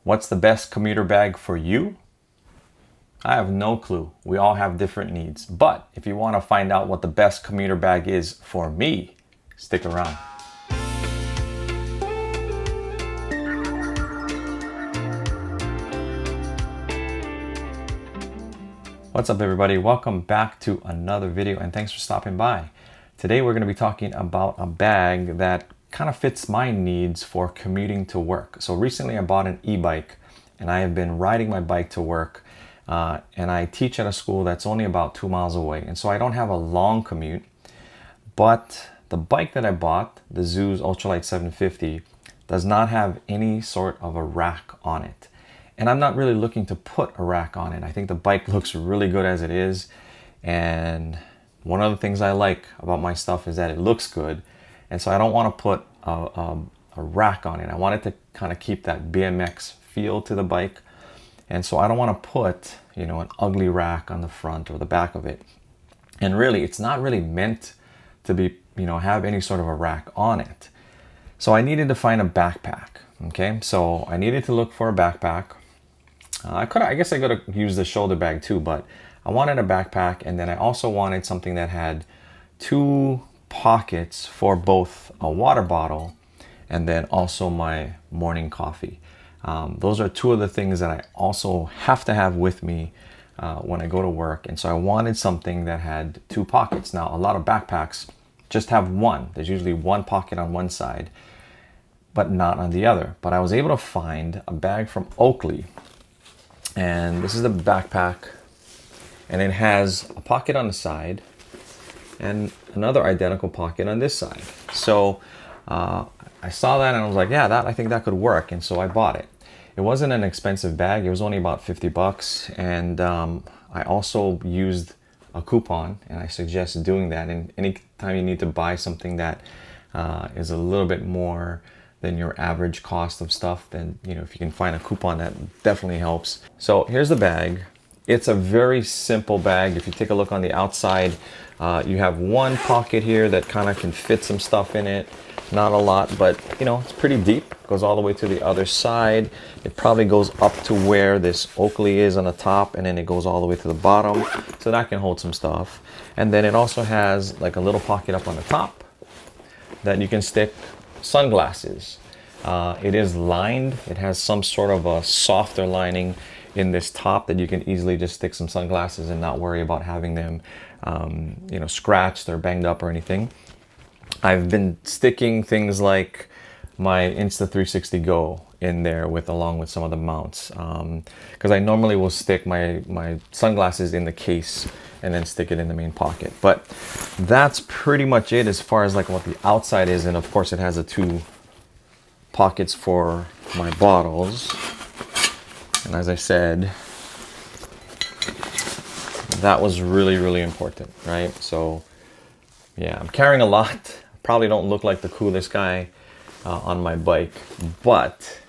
What's the best commuter bag for you? I have no clue. We all have different needs. But if you want to find out what the best commuter bag is for me, stick around. What's up everybody? Welcome back to another video and thanks for stopping by. Today we're going to be talking about a bag that kind of fits my needs for commuting to work. So recently I bought an e-bike and I have been riding my bike to work and I teach at a school that's only about 2 miles away. And so I don't have a long commute, but the bike that I bought, the Zeus Ultralight 750, does not have any sort of a rack on it. And I'm not really looking to put a rack on it. I think the bike looks really good as it is. And one of the things I like about my stuff is that it looks good. And so I don't want to put a rack on it. I want it to kind of keep that BMX feel to the bike. And so I don't want to put, an ugly rack on the front or the back of it. And really, it's not really meant to be, have any sort of a rack on it. So I needed to find a backpack. Okay, so I needed to look for a backpack. I guess I could have used the shoulder bag too, but I wanted a backpack, and then I also wanted something that had 2 pockets for both a water bottle and then also my morning coffee. Those are 2 of the things that I also have to have with me when I go to work. And so I wanted something that had 2 pockets. Now, a lot of backpacks just have one. There's usually 1 pocket on one side, but not on the other. But I was able to find a bag from Oakley. And this is the backpack. And it has a pocket on the side and another identical pocket on this side. So I saw that and I was like, yeah, I think that could work. And so I bought it. It wasn't an expensive bag. It was only about 50 bucks. And I also used a coupon, and I suggest doing that. And anytime you need to buy something that is a little bit more than your average cost of stuff, then if you can find a coupon, that definitely helps. So here's the bag. It's a very simple bag. If you take a look on the outside, you have 1 pocket here that kind of can fit some stuff in it. Not a lot, but it's pretty deep. It goes all the way to the other side. It probably goes up to where this Oakley is on the top, and then it goes all the way to the bottom. So that can hold some stuff. And then it also has like a little pocket up on the top that you can stick sunglasses. It is lined. It has some sort of a softer lining in this top that you can easily just stick some sunglasses and not worry about having them scratched or banged up or anything. I've been sticking things like my Insta360 Go in there along with some of the mounts, because I normally will stick my sunglasses in the case and then stick it in the main pocket. But that's pretty much it as far as like what the outside is. And of course it has the 2 pockets for my bottles. And as I said, that was really, really important, right? So yeah, I'm carrying a lot. Probably don't look like the coolest guy on my bike, but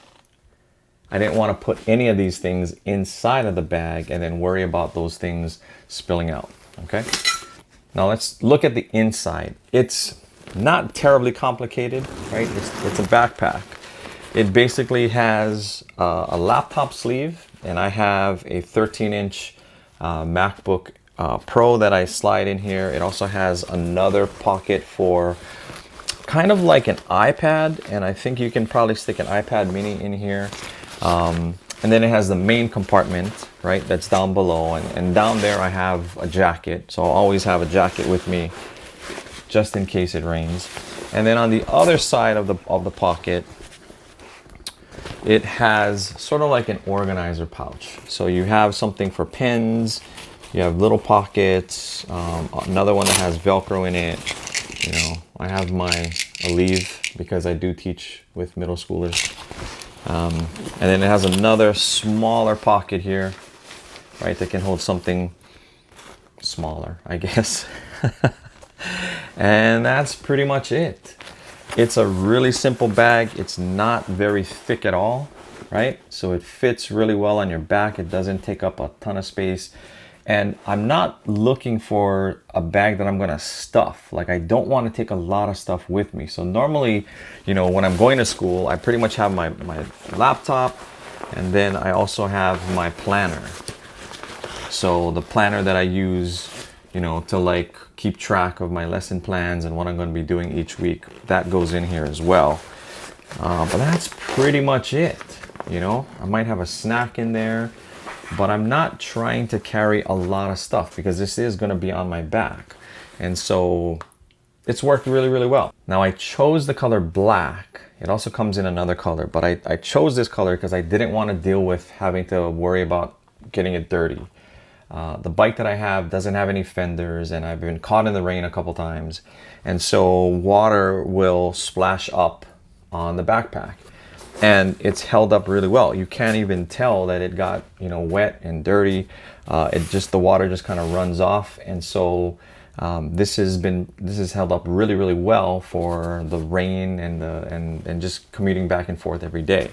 I didn't want to put any of these things inside of the bag and then worry about those things spilling out, okay? Now let's look at the inside. It's not terribly complicated, right? It's a backpack. It basically has a laptop sleeve, and I have a 13-inch MacBook Pro that I slide in here. It also has another pocket for kind of like an iPad, and I think you can probably stick an iPad mini in here. And then it has the main compartment, right, that's down below, and down there I have a jacket. So I'll always have a jacket with me just in case it rains. And then on the other side of the pocket, it has sort of like an organizer pouch. So you have something for pens, you have little pockets, another one that has Velcro in it. I have my Aleve because I do teach with middle schoolers. And then it has another smaller pocket here, right, that can hold something smaller, I guess. And that's pretty much it. It's a really simple bag. It's not very thick at all, right? So it fits really well on your back. It doesn't take up a ton of space. And I'm not looking for a bag that I'm gonna stuff. Like, I don't want to take a lot of stuff with me. So normally, when I'm going to school, I pretty much have my laptop, And then I also have my planner. So the planner that I use, you know, to like keep track of my lesson plans and what I'm going to be doing each week, that goes in here as well. But that's pretty much it. You know, I might have a snack in there, but I'm not trying to carry a lot of stuff because this is going to be on my back. And so it's worked really, really well. Now I chose the color black. It also comes in another color, but I chose this color because I didn't want to deal with having to worry about getting it dirty. The bike that I have doesn't have any fenders, and I've been caught in the rain a couple times. And so water will splash up on the backpack. And it's held up really well. You can't even tell that it got, you know, wet and dirty. The water just kind of runs off. And so this has held up really, really well for the rain and just commuting back and forth every day.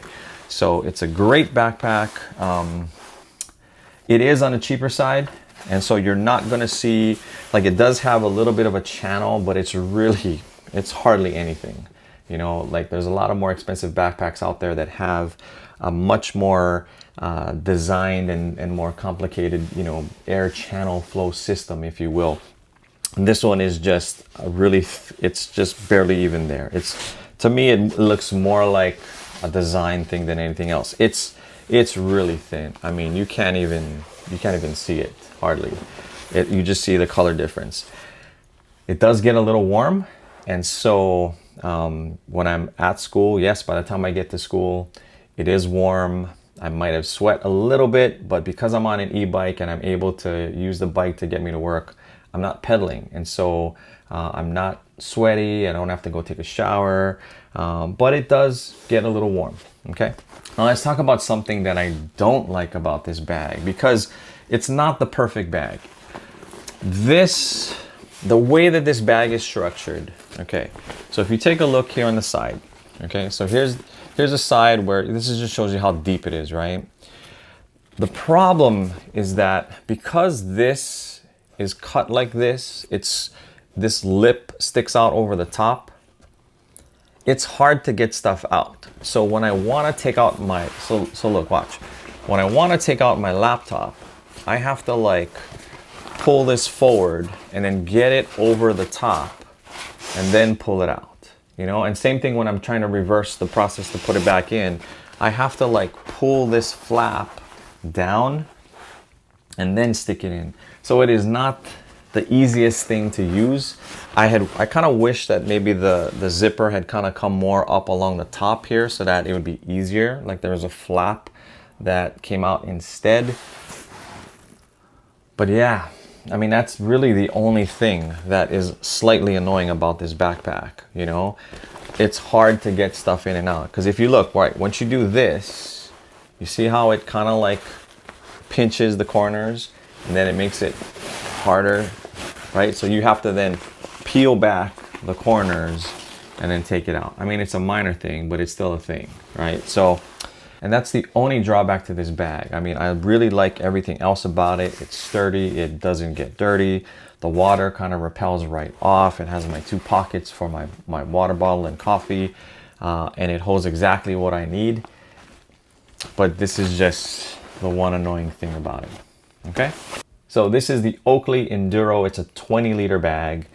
So it's a great backpack. It is on the cheaper side, and so you're not gonna see, like, it does have a little bit of a channel, but it's hardly anything. You know, like there's a lot of more expensive backpacks out there that have a much more designed and more complicated, you know, air channel flow system, if you will. And this one is just it's just barely even there. To me, it looks more like a design thing than anything else. It's really thin. I mean, you can't even see it hardly. You just see the color difference. It does get a little warm, and so when I'm at school, yes, by the time I get to school, it is warm. I might have sweat a little bit, but because I'm on an e-bike and I'm able to use the bike to get me to work, I'm not pedaling, and so I'm not sweaty. I don't have to go take a shower, but it does get a little warm. Okay. Now let's talk about something that I don't like about this bag, because it's not the perfect bag. The way that this bag is structured, okay, so if you take a look here on the side, okay, so here's a side where just shows you how deep it is, right? The problem is that because this is cut like this lip sticks out over the top, it's hard to get stuff out. So when I want to take out so look, watch. When I want to take out my laptop, I have to like pull this forward and then get it over the top and then pull it out, you know? And same thing when I'm trying to reverse the process to put it back in, I have to like pull this flap down and then stick it in. So it is not the easiest thing to use. I kind of wish that maybe the zipper had kind of come more up along the top here so that it would be easier. Like there was a flap that came out instead. But yeah, I mean, that's really the only thing that is slightly annoying about this backpack, you know? It's hard to get stuff in and out. Because if you look, right, once you do this, you see how it kind of like pinches the corners and then it makes it harder, right? So you have to then peel back the corners and then take it out. I mean, it's a minor thing, but it's still a thing, right? So, and that's the only drawback to this bag. I mean, I really like everything else about it. It's sturdy, it doesn't get dirty. The water kind of repels right off. It has my 2 pockets for my water bottle and coffee, and it holds exactly what I need. But this is just the one annoying thing about it, okay? So this is the Oakley Enduro. It's a 20-liter bag.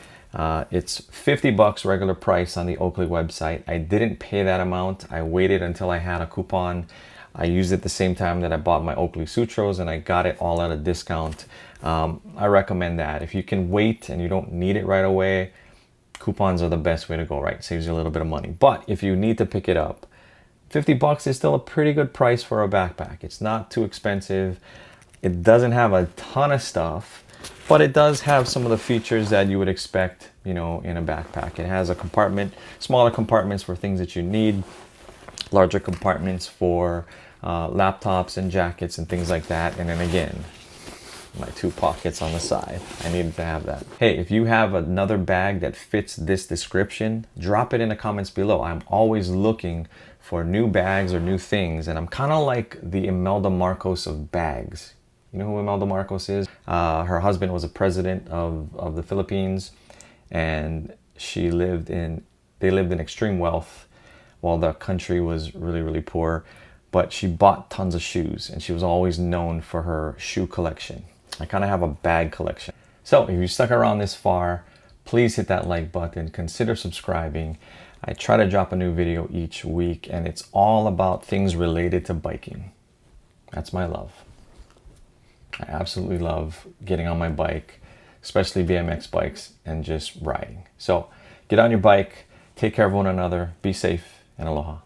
It's $50 regular price on the Oakley website. I didn't pay that amount. I waited until I had a coupon. I used it the same time that I bought my Oakley Sutros, and I got it all at a discount. I recommend that. If you can wait and you don't need it right away, coupons are the best way to go, right? Saves you a little bit of money. But if you need to pick it up, $50 is still a pretty good price for a backpack. It's not too expensive. It doesn't have a ton of stuff, but it does have some of the features that you would expect, you know, in a backpack. It has a compartment, smaller compartments for things that you need, larger compartments for laptops and jackets and things like that. And then again, my 2 pockets on the side. I needed to have that. Hey, if you have another bag that fits this description, drop it in the comments below. I'm always looking for new bags or new things, and I'm kind of like the Imelda Marcos of bags. You know who Imelda Marcos is? Her husband was a president of the Philippines, and they lived in extreme wealth while the country was really, really poor. but she bought tons of shoes and she was always known for her shoe collection. I kind of have a bag collection. So if you stuck around this far, please hit that like button, consider subscribing. I try to drop a new video each week and it's all about things related to biking. That's my love. I absolutely love getting on my bike, especially BMX bikes, and just riding. So get on your bike, take care of one another, be safe, and aloha.